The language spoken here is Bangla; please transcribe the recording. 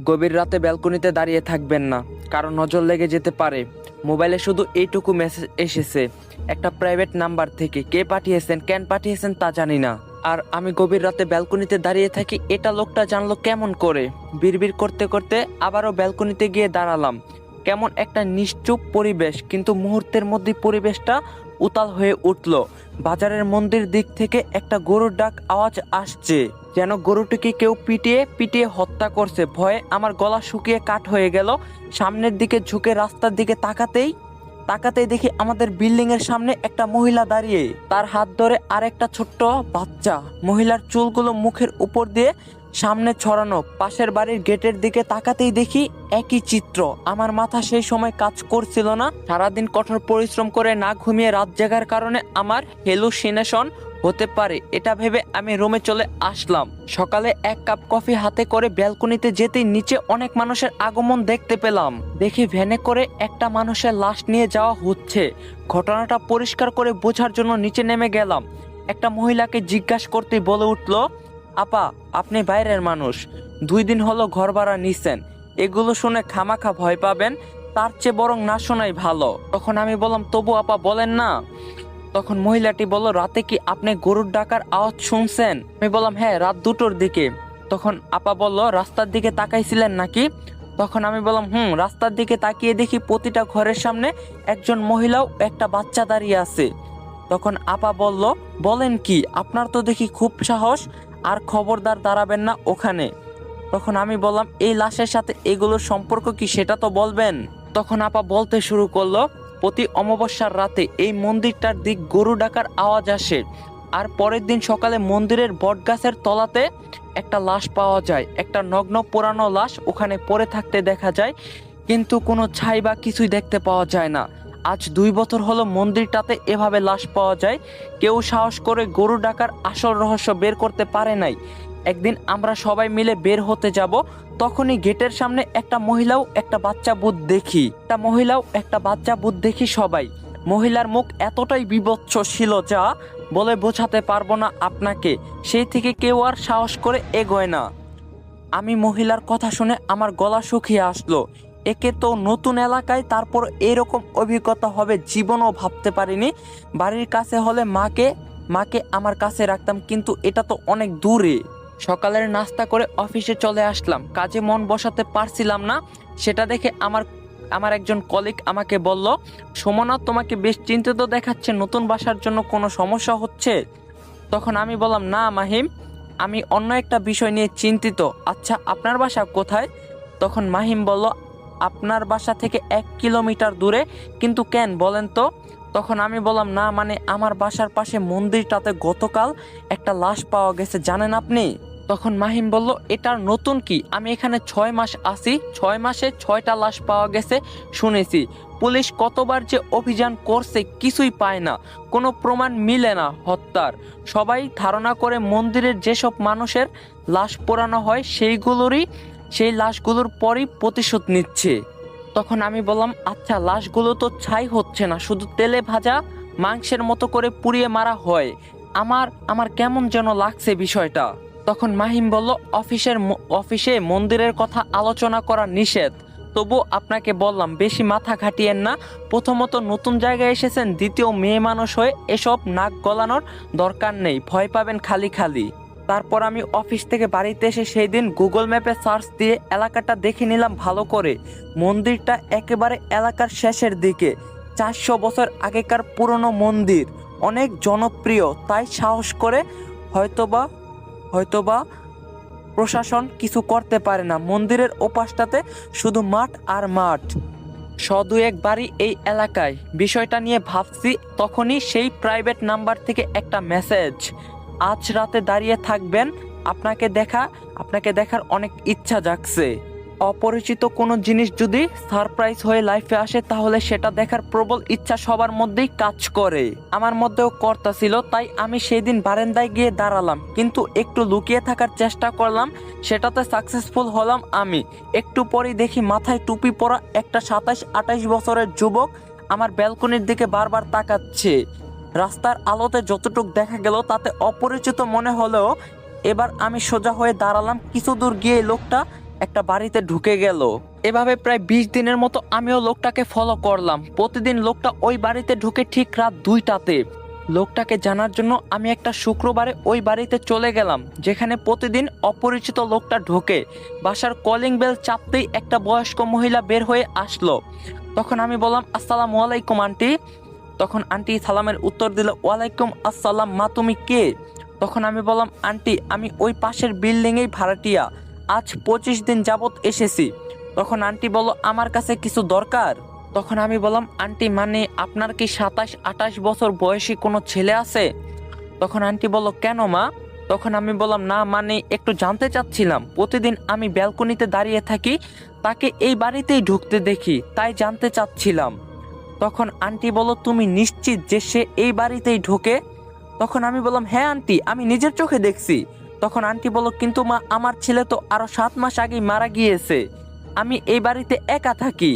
গভীর রাতে ব্যালকনিতে দাঁড়িয়ে থাকবেন না, কারণ নজর লেগে যেতে পারে। মোবাইলে শুধু এইটুকু মেসেজ এসেছে, একটা প্রাইভেট নাম্বার থেকে। কে পাঠিয়েছেন, কেন পাঠিয়েছেন তা জানি না। আর আমি গভীর রাতে ব্যালকনিতে দাঁড়িয়ে থাকি, এটা লোকটা জানলো কেমন করে? বিড়বিড় করতে করতে আবারও ব্যালকনিতে গিয়ে দাঁড়ালাম। কেমন একটা নিশ্চুপ পরিবেশ, কিন্তু মুহূর্তের মধ্যে পরিবেশটা উতাল হয়ে উঠল। বাজারের মন্দির দিক থেকে একটা গরুর ডাক আওয়াজ আসছে, যেন গরুটিকে কেউ পিটিয়ে পিটিয়ে হত্যা করছে। ভয়ে আমার গলা শুকিয়ে কাঠ হয়ে গেল। সামনের দিকে ঝুঁকে রাস্তার দিকে তাকাতেই দেখি আমাদের বিল্ডিং এর সামনে একটা মহিলা দাঁড়িয়ে, তার হাত ধরে আরেকটা ছোট্ট বাচ্চা। মহিলার চুলগুলো মুখের উপর দিয়ে সামনে ছড়ানো। পাশের বাড়ির গেটের দিকে তাকাতেই দেখি একই চিত্র। আমার মাথা সেই সময় কাজ করছিল না। সারাদিন কঠোর পরিশ্রম করে না ঘুমিয়ে রাত জাগার কারণে আমার হেলুসিনেশন হতে পারে, এটা ভেবে আমি রুমে চলে আসলাম। সকালে এক কাপ কফি হাতে করে ব্যালকনিতে যেতেই নিচে অনেক মানুষের আগমন দেখতে পেলাম। দেখি ভ্যানে করে একটা মানুষের লাশ নিয়ে যাওয়া হচ্ছে। ঘটনাটা পরিষ্কার করে বোঝার জন্য নিচে নেমে গেলাম। একটা মহিলাকে জিজ্ঞাসা করতে বলে উঠলো, আপা, আপনি বাইরের মানুষ, 2 দিন হলো ঘর ভাড়া নিছেন, এগুলো শুনে খামাখা ভয় পাবেন, তার চেয়ে বরং না শোনাই ভালো। তখন আমি বললাম, তবু আপা বলেন না। তখন মহিলাটি বলল, রাতে কি আপনি গরুর ডাকার আওয়াজ শুনছেন? আমি বললাম, হ্যাঁ, রাত 2টোর দিকে। তখন আপা বলল, রাস্তার দিকে তাকাইছিলেন নাকি? তখন আমি বললাম, রাস্তার দিকে তাকিয়ে দেখি প্রতিটা ঘরের সামনে একজন মহিলাও একটা বাচ্চা দাঁড়িয়ে আছে। তখন আপা বলল, বলেন কি, আপনার তো দেখি খুব সাহস, আর খবরদার দাঁড়াবেন না ওখানে। তখন আমি বললাম, এই লাশের সাথে এগুলোর সম্পর্ক কি সেটা তো বলবেন। তখন আপা বলতে শুরু করলো, প্রতি অমাবস্যার রাতে এই মন্দিরটার দিক গরু ডাকার আওয়াজ আসে। আর পরের দিন সকালে মন্দিরের বটগাছের তলাতে একটা লাশ পাওয়া যায়, একটা নগ্ন পোড়ানো লাশ ওখানে পড়ে থাকতে দেখা যায়, কিন্তু কোনো ছাই বা কিছুই দেখতে পাওয়া যায় না। আজ 2 বছর হলো মন্দিরটাতে এভাবে লাশ পাওয়া যায়। কেউ সাহস করে গরু ডাকার আসল রহস্য বের করতে পারে নাই। একদিন আমরা সবাই মিলে বের হতে যাব, তখনই গেটের সামনে একটা মহিলাও একটা বাচ্চা ভূত দেখি সবাই। মহিলার মুখ এতটাই বিভৎস ছিল যা বলে বোঝাতে পারবো না আপনাকে। সেই থেকে কেউ আর সাহস করে এগোয় না। আমি মহিলার কথা শুনে আমার গলা শুকিয়ে আসলো। একে তো নতুন এলাকায়, তারপর এরকম অভিজ্ঞতা হবে জীবনও ভাবতে পারিনি। বাড়ির কাছে হলে মাকে আমার কাছে রাখতাম, কিন্তু এটা তো অনেক দূরে। সকালের নাস্তা করে অফিসে চলে আসলাম। কাজে মন বসাতে পারছিলাম না। সেটা দেখে আমার একজন কলিগ আমাকে বলল, সুমনা, তোমাকে বেশ চিন্তিত দেখাচ্ছে, নতুন বাসার জন্য কোনো সমস্যা হচ্ছে? তখন আমি বললাম, না মাহিম, আমি অন্য একটা বিষয় নিয়ে চিন্তিত। আচ্ছা, আপনার বাসা কোথায়? তখন মাহিম বলল, আপনার বাসা থেকে 1 কিলোমিটার দূরে। কিন্তু কেন বলেন তো? তখন আমি বললাম, না মানে আমার বাসার পাশে মন্দিরটাতে গতকাল একটা লাশ পাওয়া গেছে, জানেন আপনি? তখন মাহিম বলল, এটার নতুন কি? আমি এখানে 6 মাস আছি, 6 মাসে 6টা লাশ পাওয়া গেছে শুনেছি। পুলিশ কতবার যে অভিযান করছে, কিছুই পায় না, কোনো প্রমাণ মিলে না হত্যার। সবাই ধারণা করে মন্দিরের যেসব মানুষের লাশ পোড়ানো হয় সেই লাশগুলোর পরই প্রতিশোধ নিচ্ছে। তখন আমি বললাম, আচ্ছা, লাশগুলো তো ছাই হচ্ছে না, শুধু তেলে ভাজা মাংসের মতো করে পুড়িয়ে মারা হয়। আমার কেমন যেন লাগছে বিষয়টা। তখন মাহিম বলল, অফিসে মন্দিরের কথা আলোচনা করা নিষেধ। তবু আপনাকে বললাম, বেশি মাথা ঘাটিয়েন না। প্রথমত নতুন জায়গায় এসেছেন, দ্বিতীয় মেয়ে মানুষ হয়ে এসব নাক গলানোর দরকার নেই, ভয় পাবেন খালি খালি। তারপর আমি অফিস থেকে বাড়িতে এসে সেই দিন গুগল ম্যাপে সার্চ দিয়ে এলাকাটা দেখে নিলাম ভালো করে। মন্দিরটা একেবারে এলাকার শেষের দিকে। 400 বছর আগেকার পুরনো মন্দির, অনেক জনপ্রিয়। তাই সাহস করে হয়তোবা প্রশাসন কিছু করতে পারে না। মন্দিরের ওপাশটাতে শুধু মাঠ আর মাঠ, 100-2 বাড়ি এই এলাকায়। বিষয়টা নিয়ে ভাবছি, তখনই সেই প্রাইভেট নাম্বার থেকে একটা মেসেজ, আজ রাতে দাঁড়িয়ে থাকবেন, আপনাকে দেখার অনেক ইচ্ছা জাগছে। অপরিচিত কোনো জিনিস যদি সারপ্রাইজ হয়ে লাইফে আসে, তাহলে সেটা দেখার প্রবল ইচ্ছা সবার মধ্যেই কাজ করে। আমার মধ্যেও কর্তা ছিল, তাই আমি সেই দিন বারান্দায় গিয়ে দাঁড়ালাম, কিন্তু একটু লুকিয়ে থাকার চেষ্টা করলাম, সেটাতে সাকসেসফুল হলাম আমি। একটু পরেই দেখি মাথায় টুপি পরা একটা 27-28 বছরের যুবক আমার ব্যালকনির দিকে বারবার তাকাচ্ছে। রাস্তার আলোতে যতটুক দেখা গেল তাতে অপরিচিত মনে হলেও এবার আমি সোজা হয়ে দাঁড়ালাম। কিছু দূর গিয়ে লোকটা একটা বাড়িতে ঢুকে গেল। এভাবে প্রায় 20 দিনের মতো আমিও লোকটাকে ফলো করলাম। প্রতিদিন লোকটা ওই বাড়িতে ঢুকে ঠিক রাত 2টাতে। লোকটাকে জানার জন্য আমি একটা শুক্রবারে ওই বাড়িতে চলে গেলাম, যেখানে প্রতিদিন অপরিচিত লোকটা ঢোকে। বাসার কলিং বেল চাপতেই একটা বয়স্ক মহিলা বের হয়ে আসলো। তখন আমি বললাম, আসসালামু আলাইকুম আন্টি। তখন আন্টি সালামের উত্তর দিল, ওয়ালাইকুম আসসালাম, মা তুমি কে? তখন আমি বললাম, আন্টি আমি ওই পাশের বিল্ডিংয়েই ভাড়াটিয়া, আজ 25 দিন যাবত এসেছি। তখন আন্টি বলল, আমার কাছে কিছু দরকার। তখন আমি বললাম, আন্টি মানে আপনার কি 27-28 বছর বয়সী কোনো ছেলে আছে? তখন আন্টি বলল, কেন মা? তখন আমি বললাম, না মানে একটু জানতে চাচ্ছিলাম, প্রতিদিন আমি ব্যালকনিতে দাঁড়িয়ে থাকি, তাকে এই বাড়িতেই ঢুকতে দেখি, তাই জানতে চাচ্ছিলাম। তখন আন্টি বলল, তুমি নিশ্চিত যে সে এই বাড়িতেই ঢোকে? তখন আমি বললাম, হ্যাঁ আন্টি আমি নিজের চোখে দেখছি। তখন আন্টি বলল, কিন্তু মা আমার ছেলে তো আরো 7 মাস আগেই মারা গিয়েছে, আমি এই বাড়িতে একা থাকি।